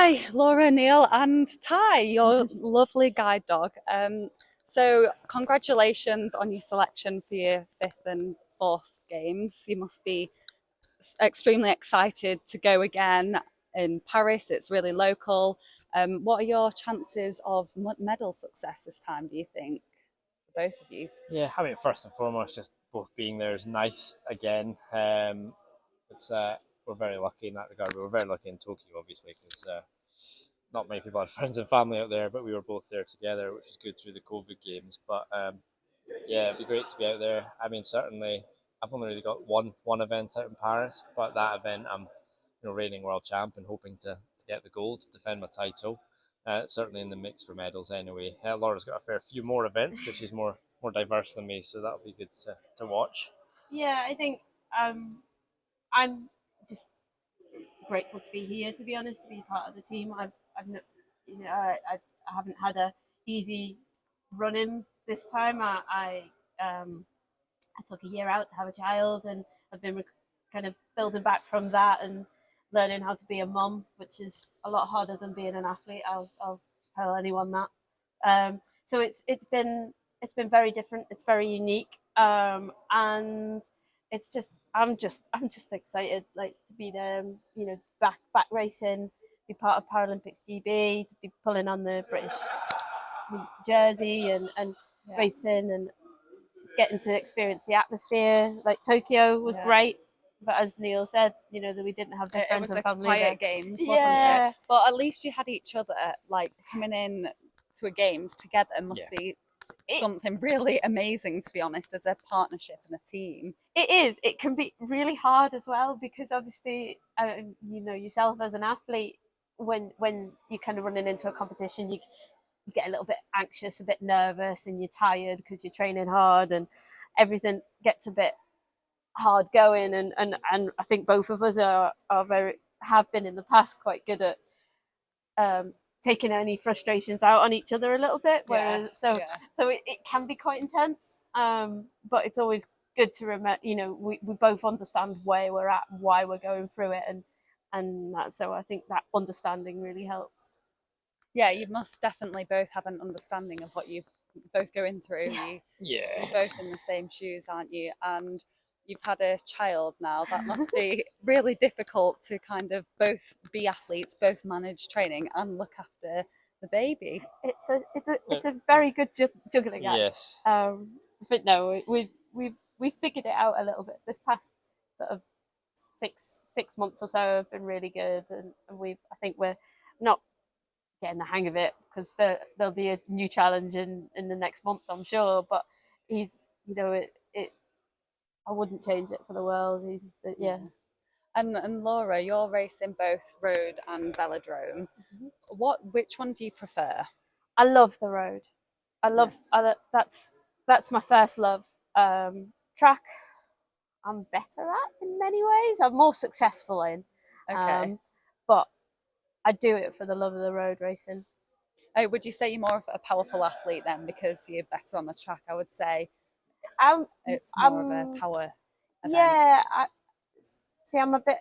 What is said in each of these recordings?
Hi, Laura, Neil, and Ty, your lovely guide dog. So, congratulations on your selection for your fifth and fourth games. You must be extremely excited to go again in Paris. It's really local. What are your chances of medal success this time, do you think, for both of you? Yeah, I mean, first and foremost, just both being there is nice again. It's We're very lucky in that regard. We were very lucky in Tokyo, obviously, because not many people had friends and family out there, but we were both there together, which was good through the COVID games. But yeah, it'd be great to be out there. I mean, certainly, I've only really got one event out in Paris, but that event I'm reigning world champ and hoping to get the gold to defend my title. Certainly in the mix for medals anyway. Laura's got a fair few more events because she's more diverse than me, so that'll be good to watch. Yeah, I think I'm just grateful to be here. To be honest, to be part of the team. I've I haven't had a easy run in this time. I took a year out to have a child, and I've been kind of building back from that and learning how to be a mum, which is a lot harder than being an athlete. I'll tell anyone that. So it's been very different. It's very unique, and it's just I'm just excited, like, to be there. Back racing, be part of Paralympics GB, to be pulling on the British jersey and Yeah. racing and getting to experience the atmosphere. Like, Tokyo was Yeah. great, but as Neil said, that we didn't have the It friends was and a family there. quiet games, wasn't it? Yeah, But at least you had each other. Like coming in to a games together Yeah, must be it, something really amazing, to be honest, as a partnership and a team. it is. It can be really hard as well, because obviously, yourself as an athlete, when you're kind of running into a competition, you get a little bit anxious, a bit nervous, and you're tired because you're training hard, and everything gets a bit hard going. And I think both of us are very have been in the past quite good at taking any frustrations out on each other a little bit. Whereas, Yes, so yeah. so it can be quite intense. But it's always good to remember. We both understand where we're at, why we're going through it, and that. So I think that understanding really helps. Yeah, you must definitely both have an understanding of what you both going through. You're yeah. both in the same shoes, aren't you? And you've had a child now. That must be really difficult to kind of both be athletes, both manage training and look after the baby. It's a very good juggling act. Yes. But no, we've figured it out a little bit. This past sort of six months or so have been really good, and I think we're not getting the hang of it, because there'll be a new challenge in the next month, I'm sure. But he's, it I wouldn't change it for the world. Yeah. And Laura, you're racing both road and velodrome. Which one do you prefer? I love the road. I love Yes. that's my first love. Track, I'm better at in many ways. I'm more successful in, Okay. um, but I do it for the love of the road racing. Oh, would you say you're more of a powerful athlete then because you're better on the track? I would say I'm, it's more of a I'm, power event. yeah. See, I'm a bit.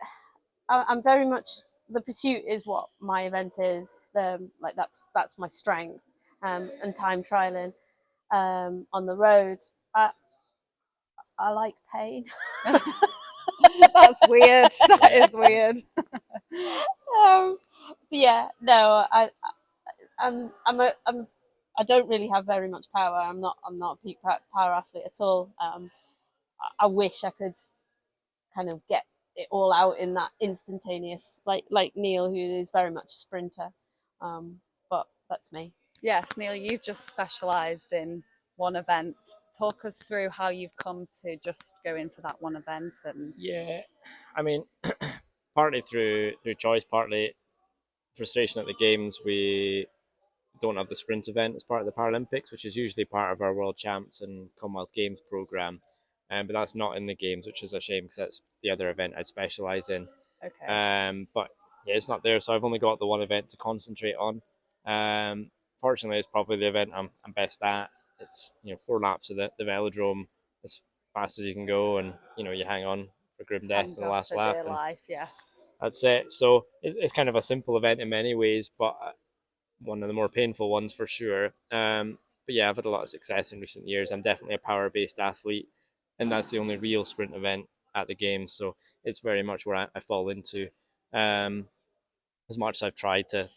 I'm very much, the pursuit is what my event is. That's my strength, and time trialing, on the road. I like pain. That's weird. That is weird. So yeah, no, I'm I don't really have very much power. I'm not a peak power athlete at all. I wish I could kind of get it all out in that instantaneous, like Neil, who is very much a sprinter. But that's me. Yes, Neil, you've just specialised in one event. Talk us through how you've come to just go in for that one event and Yeah. I mean, partly through choice, partly frustration at the games. We don't have the sprint event as part of the Paralympics, which is usually part of our World Champs and Commonwealth Games program. But that's not in the games, which is a shame because that's the other event I'd specialise in. okay. But yeah, it's not there, so I've only got the one event to concentrate on. Fortunately, it's probably the event I'm best at. It's 4 laps of the velodrome as fast as you can go, and you hang on for grim death in the last for lap. dear And life, yes. that's it. So it's kind of a simple event in many ways, but one of the more painful ones for sure. But yeah, I've had a lot of success in recent years. I'm definitely a power-based athlete, and that's the only real sprint event at the games. So it's very much where I fall into. Um, as much as I've tried to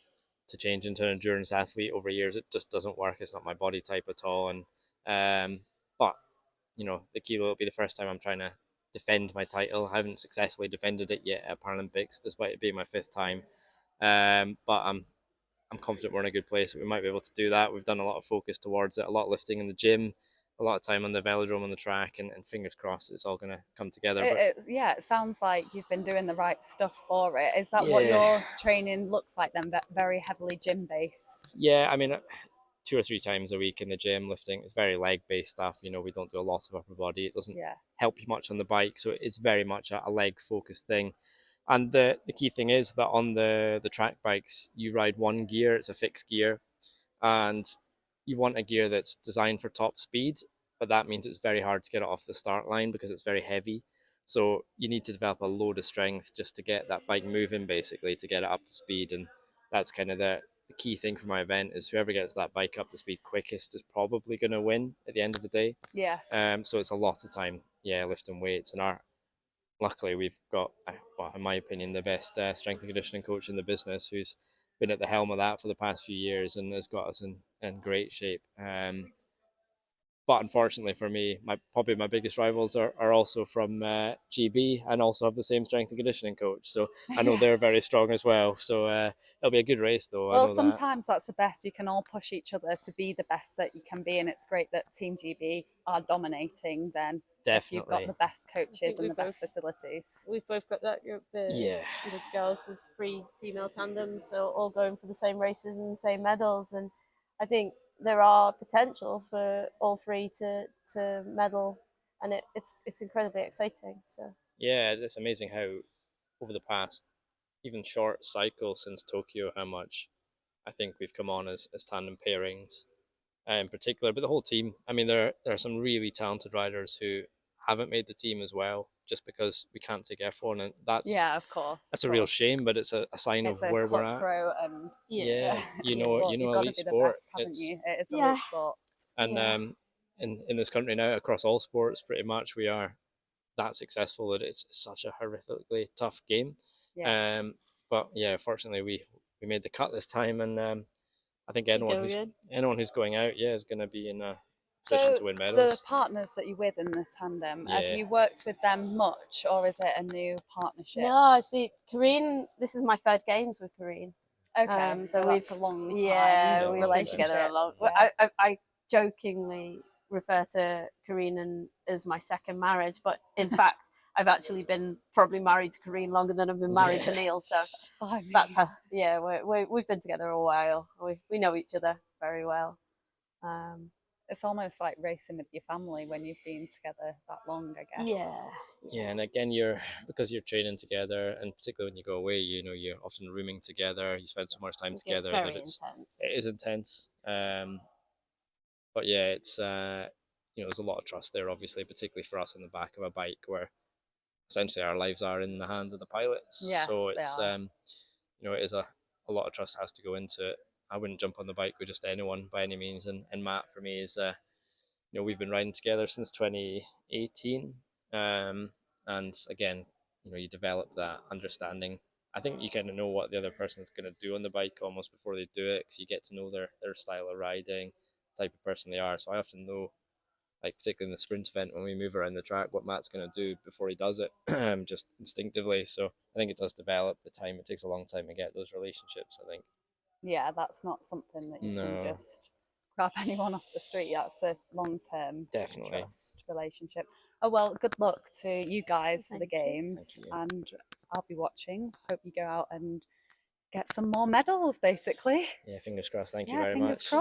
change into an endurance athlete over years, it just doesn't work. It's not my body type at all. And but the kilo will be the first time I'm trying to defend my title. I haven't successfully defended it yet at Paralympics, despite it being my 5th time. But I'm confident we're in a good place. We might be able to do that. We've done a lot of focus towards it, a lot of lifting in the gym, a lot of time on the velodrome on the track, and fingers crossed it's all going to come together. But It sounds like you've been doing the right stuff for it. Is that what yeah, your training looks like then? Very heavily gym based? yeah. I mean, 2 or 3 times a week in the gym lifting. It's very leg based stuff. We don't do a lot of upper body. It doesn't Yeah. help you much on the bike, so it's very much a leg focused thing. And the key thing is that on the track bikes, you ride one gear. It's a fixed gear, and you want a gear that's designed for top speed, but that means it's very hard to get it off the start line because it's very heavy. So you need to develop a load of strength just to get that bike moving, basically, to get it up to speed. And that's kind of the key thing for my event is whoever gets that bike up to speed quickest is probably going to win at the end of the day. Yes. So it's a lot of time, lifting weights. And luckily we've got, well, in my opinion, the best strength and conditioning coach in the business, who's been at the helm of that for the past few years and has got us in great shape. But unfortunately for me, probably my biggest rivals are also from GB and also have the same strength and conditioning coach. So I know they're very strong as well. So it'll be a good race, though. Well, I know sometimes that's the best. You can all push each other to be the best that you can be, and it's great that Team GB are dominating. Then, if you've got Definitely. the best coaches and we the best facilities, We've both got that. Yeah. The girls, there's 3 female tandems, so all going for the same races and the same medals. And I think there are potential for all 3 to medal, and it's incredibly exciting. So Yeah, it's amazing how over the past even short cycle since Tokyo, how much I think we've come on as tandem pairings in particular, but the whole team. I mean, there are some really talented riders who haven't made the team as well, just because we can't take everyone, and that's yeah, of course. a real shame. But it's a sign It's of a where we're at. cutthroat and Yeah, sport. You've got to elite be the sport. best, haven't It's you? It is Yeah. elite sport. and Yeah. in this country now, across all sports, pretty much we are that successful that it's such a horrifically tough game. Yes. But yeah, fortunately we made the cut this time, and I think go again. anyone who's going out, is going to be in a position So to win the medals. partners that you're with in the tandem, have Yeah. you worked with them much, or is it a new partnership? No, I see. Kareen, this is my 3rd games with Kareen. Okay, so we've that's a long time yeah, we've been relationship. together a long. Yeah. I jokingly refer to Kareen as my 2nd marriage, but in fact, I've actually been probably married to Kareen longer than I've been married to Neil. So that's how. Yeah, we've been together a while. We know each other very well. It's almost like racing with your family when you've been together that long, I guess. Yeah, and again, because you're training together, and particularly when you go away, you're often rooming together. You spend so much time together very that intense. it is intense. But yeah, it's there's a lot of trust there, obviously, particularly for us on the back of a bike, where essentially our lives are in the hand of the pilots. Yes, so they it's are. it is a lot of trust has to go into it. I wouldn't jump on the bike with just anyone by any means, and Matt for me is we've been riding together since 2018, and again, you develop that understanding. I think you kind of know what the other person is going to do on the bike almost before they do it, because you get to know their style of riding, the type of person they are. So I often know, like particularly in the sprint event when we move around the track, what Matt's going to do before he does it, just instinctively. So I think it does develop the time. It takes a long time to get those relationships, I think. Yeah, that's not something that you can No. just grab anyone off the street. That's a long-term Definitely. trust relationship. Oh well, good luck to you guys for the Thank you. games, Thank you. and I'll be watching. Hope you go out and get some more medals, basically. Yeah, fingers crossed. Thank you Yeah, very fingers much. crossed.